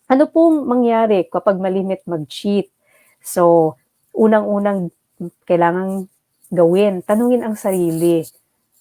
Ano pong mangyari kapag malimit mag-cheat? So, unang-unang kailangang gawin, tanungin ang sarili,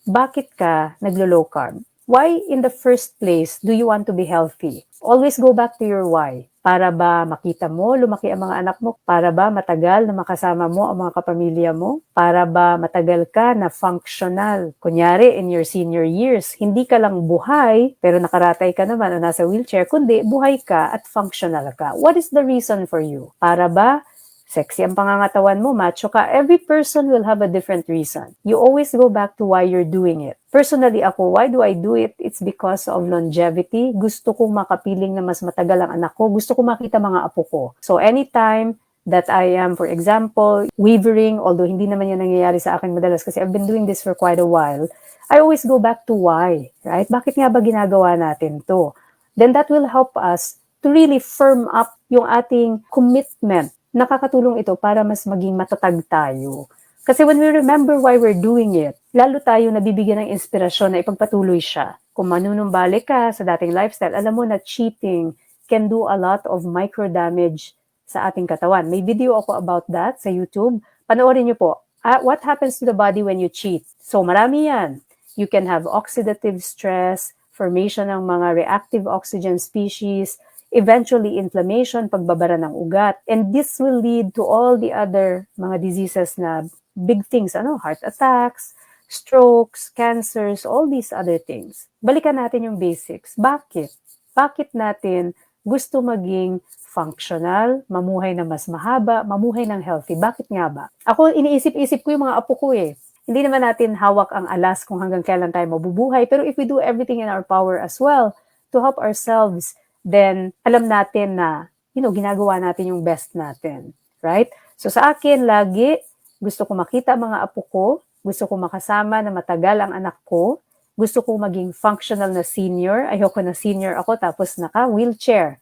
bakit ka naglo-low carb? Why in the first place do you want to be healthy? Always go back to your why. Para ba makita mo, lumaki ang mga anak mo? Para ba matagal na makasama mo ang mga kapamilya mo? Para ba matagal ka na functional? Kunyari, in your senior years, hindi ka lang buhay, pero nakaratay ka naman o nasa wheelchair, kundi buhay ka at functional ka. What is the reason for you? Para ba sexy ang pangangatawan mo, macho ka? Every person will have a different reason. You always go back to why you're doing it. Personally ako, why do I do it? It's because of longevity. Gusto kong makapiling na mas matagal ang anak ko. Gusto kong makita mga apo ko. So anytime that I am, for example, wavering, although hindi naman yan nangyayari sa akin madalas kasi I've been doing this for quite a while, I always go back to why, right? Bakit nga ba ginagawa natin to? Then that will help us to really firm up yung ating commitment. Nakakatulong ito para mas maging matatag tayo. Kasi when we remember why we're doing it, lalo tayo nabibigyan ng inspirasyon na ipagpatuloy siya. Kung manunumbalik ka sa dating lifestyle, alam mo na cheating can do a lot of micro damage sa ating katawan. May video ako about that sa YouTube. Panoorin niyo po. What happens to the body when you cheat? So marami yan. You can have oxidative stress, formation ng mga reactive oxygen species, eventually inflammation, pagbabara ng ugat. And this will lead to all the other mga diseases na big things, heart attacks, strokes, cancers, all these other things. Balikan natin yung basics. Bakit? Bakit natin gusto maging functional, mamuhay na mas mahaba, mamuhay ng healthy? Bakit nga ba? Ako, iniisip-isip ko yung mga apo ko eh. Hindi naman natin hawak ang alas kung hanggang kailan tayo mabubuhay, pero if we do everything in our power as well to help ourselves, then alam natin na, ginagawa natin yung best natin. Right? So sa akin, lagi, gusto ko makita ang mga apo ko, gusto ko makasama na matagal ang anak ko, gusto ko maging functional na senior, ayoko na senior ako tapos naka-wheelchair,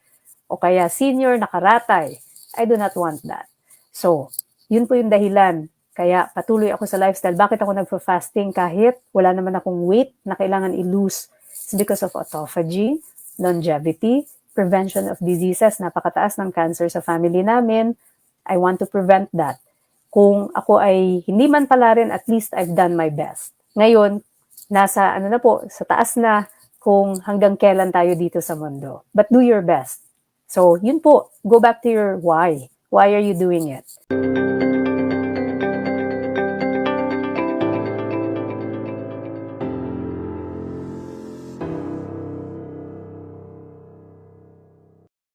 o kaya senior nakaratay. I do not want that. So, yun po yung dahilan. Kaya patuloy ako sa lifestyle. Bakit ako nagfa-fasting kahit wala naman akong weight na kailangan i-lose? It's because of autophagy, longevity, prevention of diseases, napakataas ng cancer sa family namin. I want to prevent that. Kung ako ay hindi man pala rin, at least I've done my best. Ngayon, nasa sa taas na kung hanggang kailan tayo dito sa mundo. But do your best. So, yun po, go back to your why. Why are you doing it?